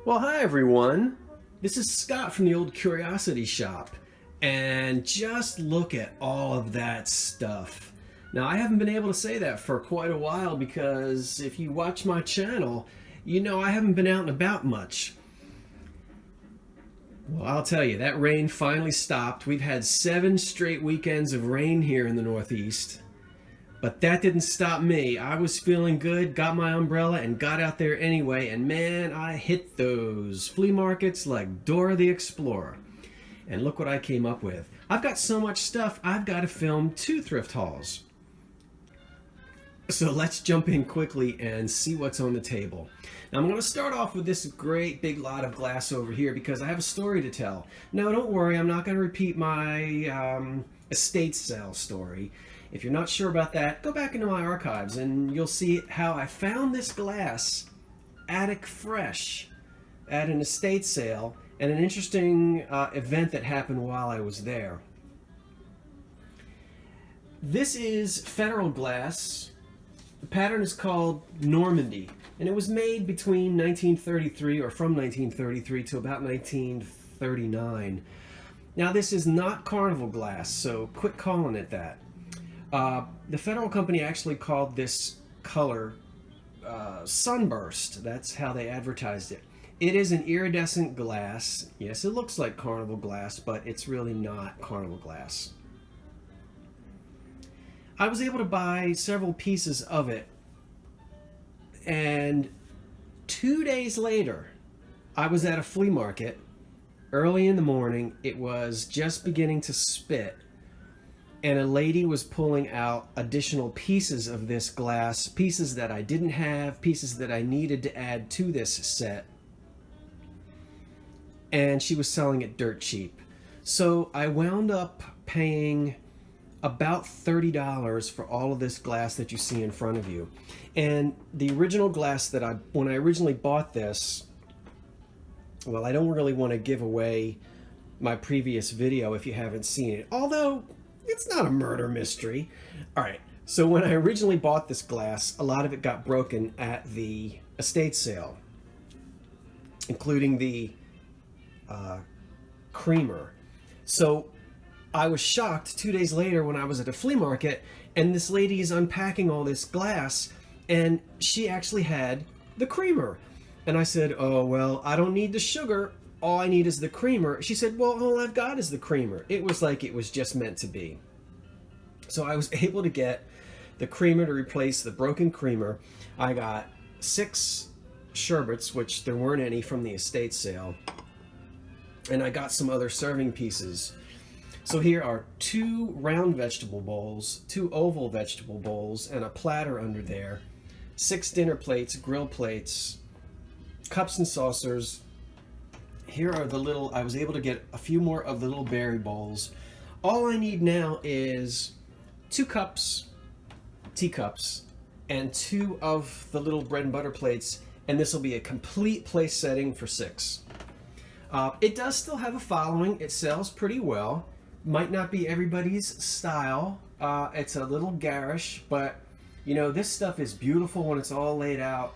Well, hi everyone. This is Scott from the Old Curiosity Shop. And just look at all of that stuff. Now, I haven't been able to say that for quite a while because if you watch my channel, you know I haven't been out and about much. Well, I'll tell you, that rain finally stopped. We've had 7 straight weekends of rain here in the Northeast. But that didn't stop me. I was feeling good, got my umbrella, and got out there anyway, and man, I hit those flea markets like Dora the Explorer. And look what I came up with. I've got so much stuff, I've got to film 2 thrift hauls. So let's jump in quickly and see what's on the table. Now I'm going to start off with this great big lot of glass over here because I have a story to tell. Now don't worry, I'm not going to repeat my estate sale story. If you're not sure about that, go back into my archives and you'll see how I found this glass attic fresh at an estate sale and an interesting event that happened while I was there. This is federal glass. The pattern is called Normandy, and it was made between 1933 or from 1933 to about 1939. Now this is not carnival glass, so quit calling it that. The federal company actually called this color sunburst. That's how they advertised it. It is an iridescent glass. Yes, it looks like carnival glass, but it's really not carnival glass. I was able to buy several pieces of it, and 2 days later, I was at a flea market early in the morning. It was just beginning to spit, and a lady was pulling out additional pieces of this glass, pieces that I didn't have, pieces that I needed to add to this set, and she was selling it dirt cheap. So I wound up paying about $30 for all of this glass that you see in front of you. And the original glass that when I originally bought this, well, I don't really want to give away my previous video if you haven't seen it, although it's not a murder mystery. All right, so when I originally bought this glass, a lot of it got broken at the estate sale, including the creamer. So I was shocked 2 days later when I was at a flea market and this lady is unpacking all this glass and she actually had the creamer. And I said, oh, well, I don't need the sugar. All I need is the creamer. She said, well, all I've got is the creamer. It was like it was just meant to be. So I was able to get the creamer to replace the broken creamer. I got 6 sherbets, which there weren't any from the estate sale. And I got some other serving pieces. So here are 2 round vegetable bowls, 2 oval vegetable bowls, and a platter under there, 6 dinner plates, grill plates, cups and saucers. Here are the little, I was able to get a few more of the little berry bowls. All I need now is 2 cups, teacups, and 2 of the little bread and butter plates, and this will be a complete place setting for 6. It does still have a following. It sells pretty well. Might not be everybody's style. It's a little garish, but you know, this stuff is beautiful when it's all laid out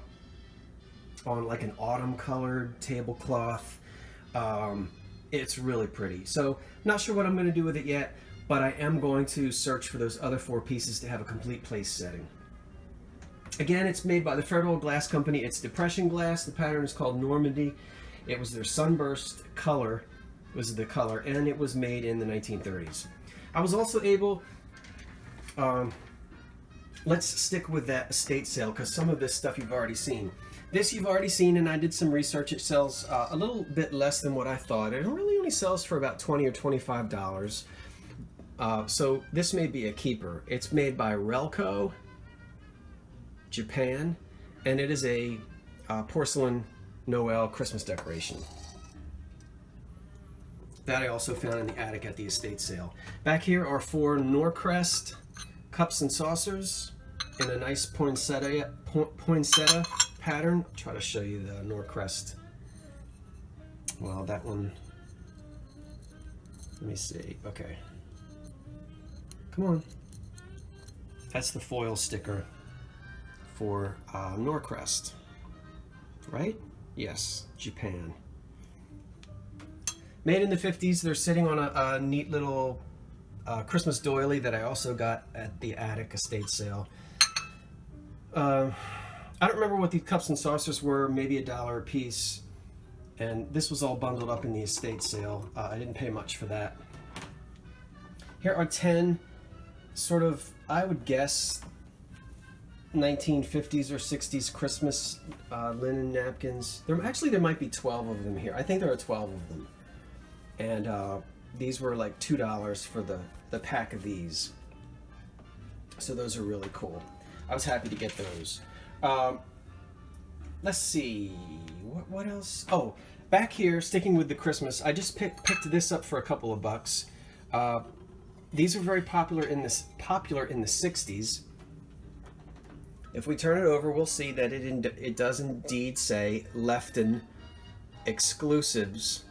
on like an autumn colored tablecloth. It's really pretty. So not sure what I'm going to do with it yet, but I am going to search for those other 4 pieces to have a complete place setting. Again, it's made by the Federal Glass Company. It's depression glass. The pattern is called Normandy. It was their sunburst color, was the color, and it was made in the 1930s. I was also able, let's stick with that estate sale because some of this stuff you've already seen. This you've already seen, and I did some research. It sells a little bit less than what I thought. It really only sells for about $20 or $25. So this may be a keeper. It's made by Relco, Japan, and it is a porcelain Noel Christmas decoration that I also found in the attic at the estate sale. Back here are 4 Norcrest cups and saucers in a nice poinsettia pattern. I'll try to show you the Norcrest. Well, that one, let me see. Okay, come on. That's the foil sticker for Norcrest, right? Yes, Japan. Made in the 50s. They're sitting on a neat little Christmas doily that I also got at the Attic estate sale. I don't remember what these cups and saucers were, maybe $1 a piece. And this was all bundled up in the estate sale. I didn't pay much for that. Here are 10 sort of, I would guess, 1950s or 60s Christmas linen napkins. There might be 12 of them here. I think there are 12 of them. And these were like $2 for the pack of these. So those are really cool. I was happy to get those. Let's see, what else? Oh, back here, sticking with the Christmas, I just picked this up for a couple of bucks. These were very popular in the 60s. If we turn it over, we'll see that it does indeed say Lefton Exclusives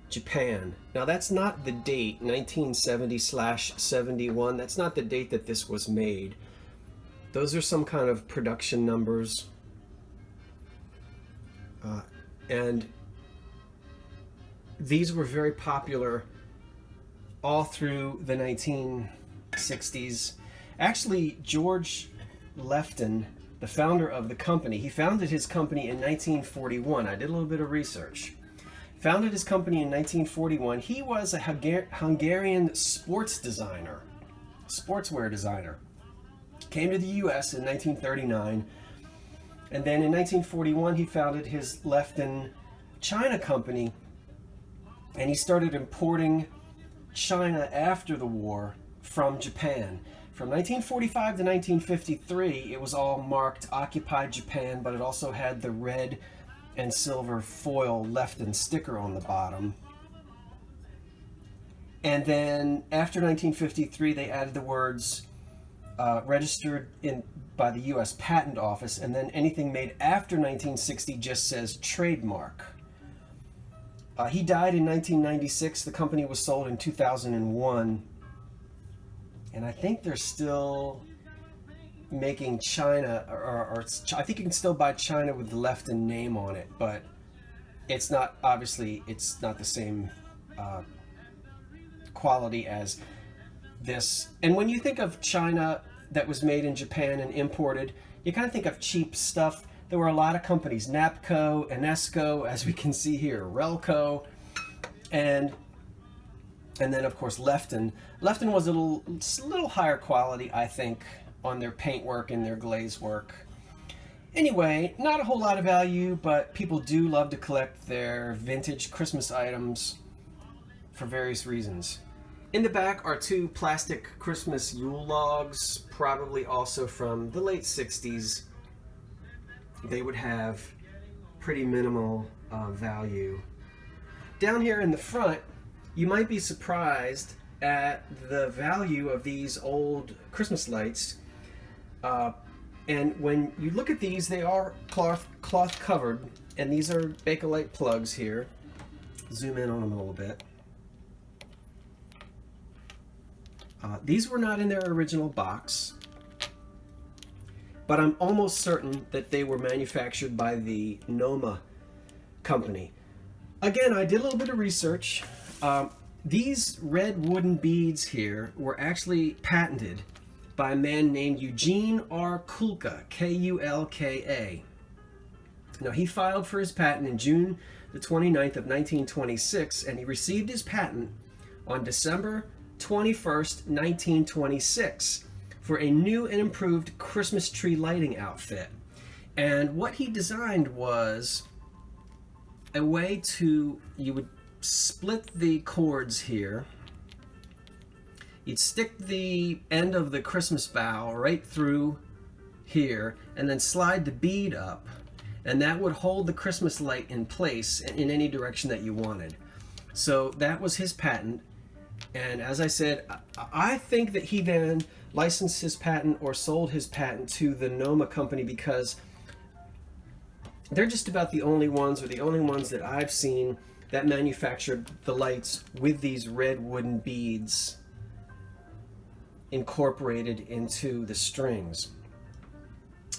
Japan. Now that's not the date, 1970/71. That's not the date that this was made. Those are some kind of production numbers. And these were very popular all through the 1960s. Actually, George Lefton, the founder of the company, he founded his company in 1941. I did a little bit of research. Founded his company in 1941. He was a Hungarian sports designer, sportswear designer. Came to the U.S. in 1939. And then in 1941, he founded his Lefton China company, and he started importing China after the war from Japan. From 1945 to 1953, it was all marked Occupied Japan, but it also had the red and silver foil Lefton sticker on the bottom. And then after 1953, they added the words registered by the U.S. Patent Office, and then anything made after 1960 just says trademark. He died in 1996. The company was sold in 2001, and I think they're still making China, or I think you can still buy China with the Lefton name on it, but it's not, obviously, it's not the same quality as this. And when you think of China that was made in Japan and imported, you kind of think of cheap stuff. There were a lot of companies, Napco, Enesco, as we can see here, Relco, and then of course Lefton. Lefton was a little higher quality, I think, on their paintwork and their glaze work. Anyway, not a whole lot of value, but people do love to collect their vintage Christmas items for various reasons. In the back are 2 plastic Christmas Yule logs, probably also from the late 60s. They would have pretty minimal value. Down here in the front, you might be surprised at the value of these old Christmas lights. And when you look at these, they are cloth covered, and these are Bakelite plugs here. Zoom in on them a little bit. These were not in their original box, but I'm almost certain that they were manufactured by the Noma company. Again, I did a little bit of research. These red wooden beads here were actually patented by a man named Eugene R. Kulka, K-U-L-K-A. Now, he filed for his patent in June the 29th of 1926, and he received his patent on December 21st, 1926, for a new and improved Christmas tree lighting outfit. And what he designed was a way to, you would split the cords here, you'd stick the end of the Christmas bough right through here, and then slide the bead up, and that would hold the Christmas light in place in any direction that you wanted. So that was his patent. And as I said, I think that he then licensed his patent or sold his patent to the Noma company, because they're just about the only ones, or the only ones that I've seen, that manufactured the lights with these red wooden beads incorporated into the strings.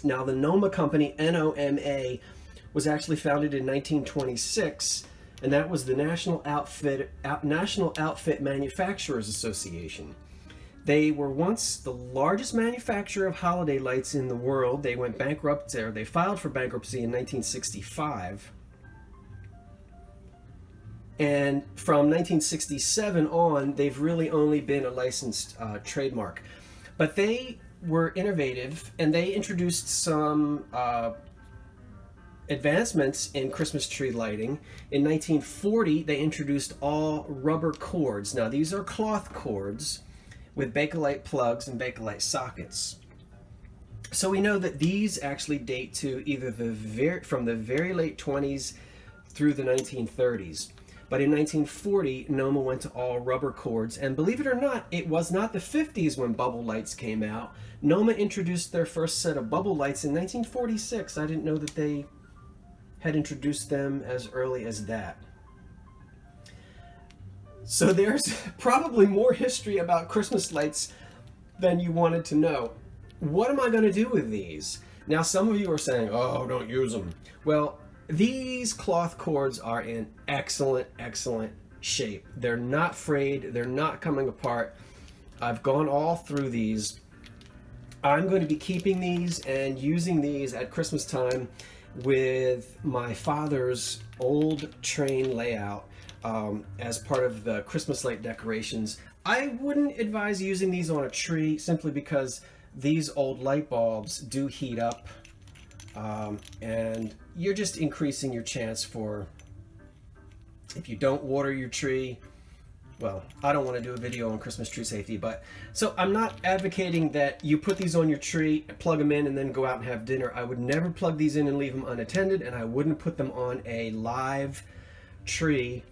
Now, the Noma company, N-O-M-A, was actually founded in 1926, and that was the National Outfit Manufacturers Association. They were once the largest manufacturer of holiday lights in the world. They went bankrupt, or they filed for bankruptcy in 1965. And from 1967 on, they've really only been a licensed trademark. But they were innovative, and they introduced some advancements in Christmas tree lighting. In 1940, they introduced all rubber cords. Now, these are cloth cords with Bakelite plugs and Bakelite sockets. So we know that these actually date to either from the very late 20s through the 1930s. But in 1940, Noma went to all rubber cords, and believe it or not, it was not the 50s when bubble lights came out. Noma introduced their first set of bubble lights in 1946. I didn't know that they had introduced them as early as that. So there's probably more history about Christmas lights than you wanted to know. What am I going to do with these? Now, some of you are saying, oh, don't use them. Well, these cloth cords are in excellent, excellent shape. They're not frayed. They're not coming apart. I've gone all through these. I'm going to be keeping these and using these at Christmas time with my father's old train layout as part of the Christmas light decorations. I wouldn't advise using these on a tree simply because these old light bulbs do heat up. And you're just increasing your chance for, if you don't water your tree, well, I don't want to do a video on Christmas tree safety, but so I'm not advocating that you put these on your tree, plug them in, and then go out and have dinner. I would never plug these in and leave them unattended, and I wouldn't put them on a live tree.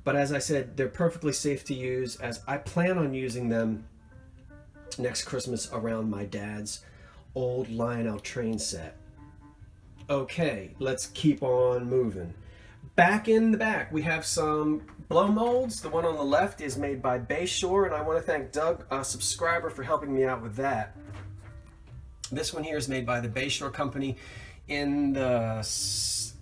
But as I said, they're perfectly safe to use, as I plan on using them next Christmas around my dad's old Lionel train set. Okay, let's keep on moving. Back in the back, we have some blow molds. The one on the left is made by Bayshore, and I want to thank Doug, a subscriber, for helping me out with that. This one here is made by the Bayshore company in the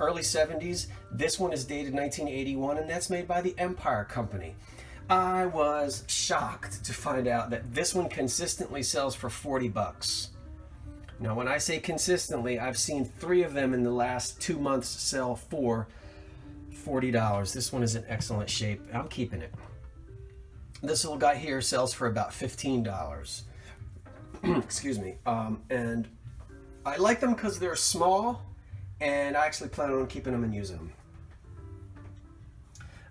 early 70s. This one is dated 1981, and that's made by the Empire company. I was shocked to find out that this one consistently sells for 40 bucks. Now, when I say consistently, I've seen 3 of them in the last 2 months sell for $40. This one is in excellent shape. I'm keeping it. This little guy here sells for about $15. Excuse me. And I like them because they're small, and I actually plan on keeping them and using them.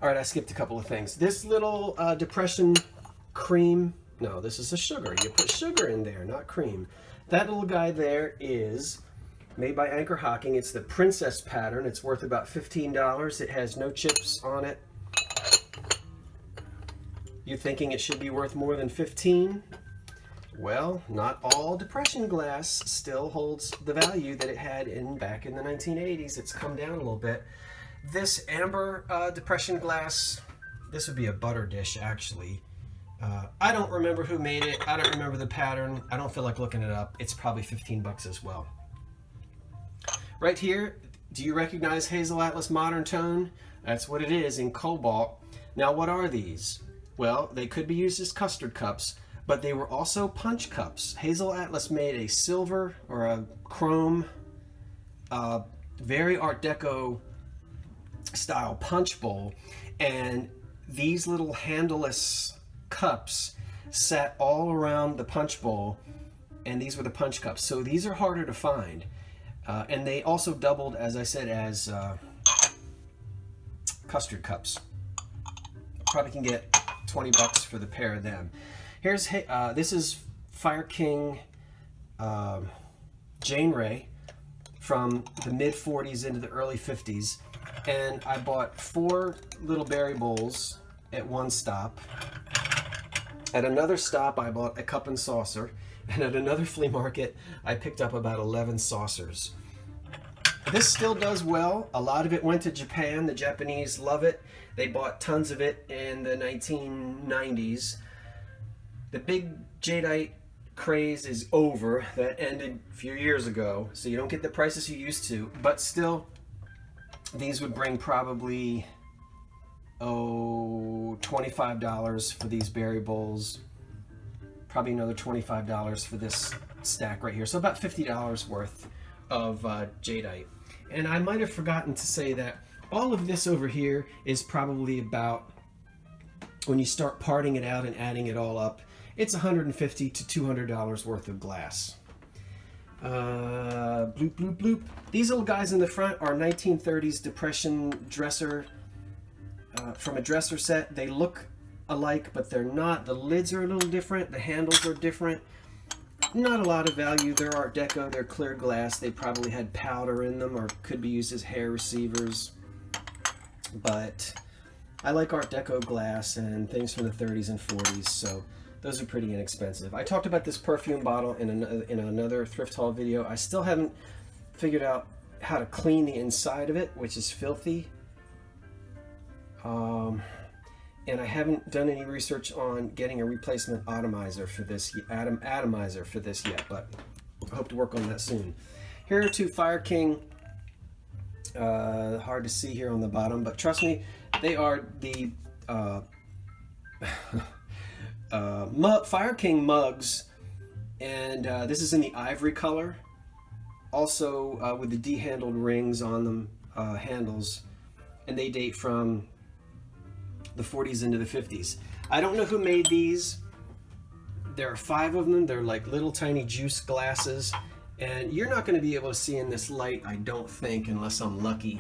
All right, I skipped a couple of things. This little depression cream, no, this is a sugar. You put sugar in there, not cream. That little guy there is made by Anchor Hocking. It's the Princess pattern. It's worth about $15. It has no chips on it. You thinking it should be worth more than $15? Well, not all depression glass still holds the value that it had back in the 1980s. It's come down a little bit. This amber depression glass, this would be a butter dish actually. I don't remember who made it. I don't remember the pattern. I don't feel like looking it up. It's probably 15 bucks as well. Right here, do you recognize Hazel Atlas Modern Tone? That's what it is in cobalt. Now, what are these? Well, they could be used as custard cups, but they were also punch cups. Hazel Atlas made a silver or a chrome, very Art Deco style punch bowl, and these little handleless cups sat all around the punch bowl, and these were the punch cups. So these are harder to find, and they also doubled, as I said, as custard cups. Probably can get 20 bucks for the pair of them. Here's this is Fire King Jane Ray from the mid 40s into the early 50s, and I bought 4 little berry bowls at one stop. At another stop, I bought a cup and saucer, and at another flea market, I picked up about 11 saucers. This still does well. A lot of it went to Japan. The Japanese love it. They bought tons of it in the 1990s. The big jadeite craze is over. That ended a few years ago, so you don't get the prices you used to, but still, These would bring probably, $25 for these berry bowls. Probably another $25 for this stack right here. So about $50 worth of jadeite. And I might have forgotten to say that all of this over here is probably about, when you start parting it out and adding it all up, it's $150 to $200 worth of glass. Bloop, bloop, bloop. These little guys in the front are 1930s Depression dresser, from a dresser set. They look alike, but they're not. The lids are a little different. The handles are different. Not a lot of value. They're Art Deco. They're clear glass. They probably had powder in them or could be used as hair receivers. But I like Art Deco glass and things from the 30s and 40s, so those are pretty inexpensive. I talked about this perfume bottle in another thrift haul video. I still haven't figured out how to clean the inside of it, which is filthy. And I haven't done any research on getting a replacement atomizer for this yet, but I hope to work on that soon. Here are two Fire King. Hard to see here on the bottom, but trust me, they are the Fire King mugs, and this is in the ivory color, also with the D-handled rings on them, handles, and they date from the 40s into the 50s. I don't know who made these. There are 5 of them. They're like little tiny juice glasses, and you're not going to be able to see in this light, I don't think, unless I'm lucky.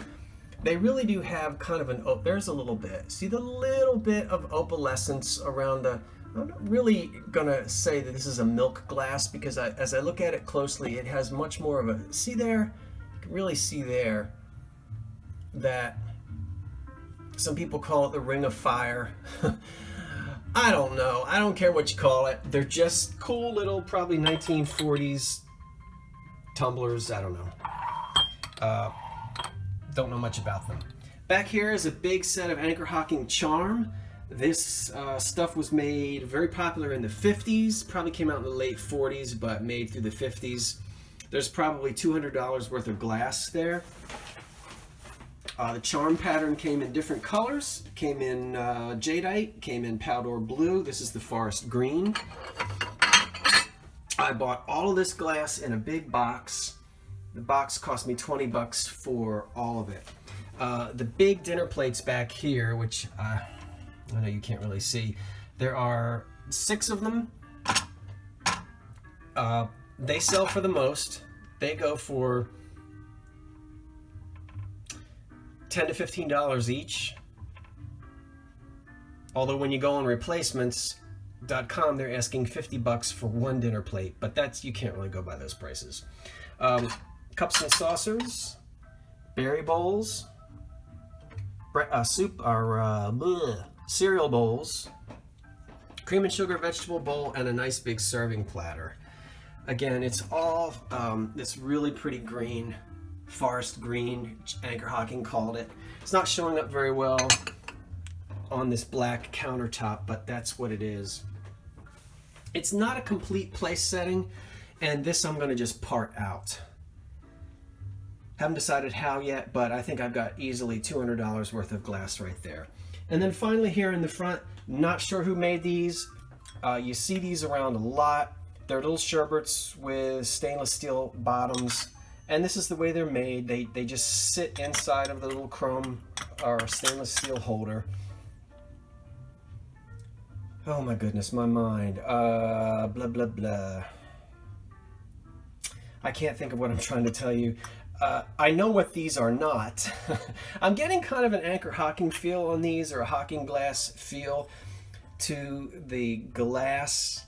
They really do have kind of an, there's a little bit. See the little bit of opalescence around the, I'm not really gonna say that this is a milk glass, because as I look at it closely, it has much more of a, see there? You can really see there that some people call it the Ring of Fire. I don't know. I don't care what you call it. They're just cool little, probably 1940s tumblers. I don't know. Don't know much about them. Back here is a big set of anchor hocking charm. This stuff was made very popular in the 50s, probably came out in the late 40s, but made through the 50s. There's probably $200 worth of glass there. The charm pattern came in different colors. Came in jadeite, came in powder blue. This is the forest green. I bought all of this glass in a big box. The box cost me 20 bucks for all of it. The big dinner plates back here, which I know you can't really see, there are 6 of them. They sell for the most. They go for $10 to $15 each. Although when you go on replacements.com, they're asking 50 bucks for one dinner plate, but that's, you can't really go by those prices. Cups and saucers, berry bowls, soup or cereal bowls, cream and sugar vegetable bowl, and a nice big serving platter. Again, it's all this really pretty green, forest green, Anchor Hocking called it. It's not showing up very well on this black countertop, but that's what it is. It's not a complete place setting, and this I'm going to just part out. Haven't decided how yet, but I think I've got easily $200 worth of glass right there. And then finally here in the front, not sure who made these. You see these around a lot. They're little sherbets with stainless steel bottoms, and this is the way they're made. They just sit inside of the little chrome or stainless steel holder. Oh my goodness, my mind. Blah, blah, blah. I can't think of what I'm trying to tell you. I know what these are not. I'm getting kind of an Anchor Hocking feel on these, or a Hocking glass feel to the glass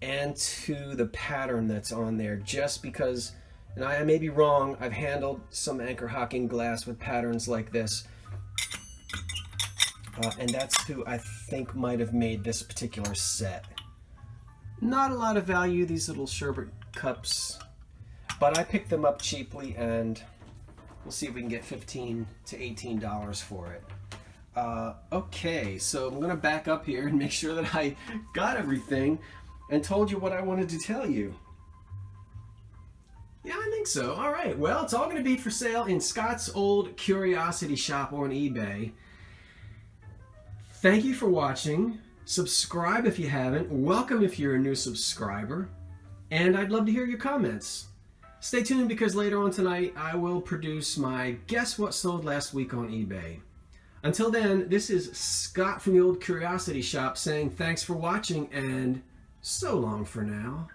and to the pattern that's on there, just because, and I may be wrong, I've handled some Anchor Hocking glass with patterns like this, and that's who I think might have made this particular set. Not a lot of value, these little sherbet cups, but I picked them up cheaply, and we'll see if we can get $15 to $18 for it. Okay, so I'm gonna back up here and make sure that I got everything and told you what I wanted to tell you. Yeah, I think So, all right. Well, it's all going to be for sale in Scott's Old Curiosity Shop on eBay. Thank you for watching. Subscribe if you haven't. Welcome if you're a new subscriber. And I'd love to hear your comments. Stay tuned because later on tonight I will produce my Guess What Sold Last Week on eBay. Until then, this is Scott from the Old Curiosity Shop saying thanks for watching and so long for now.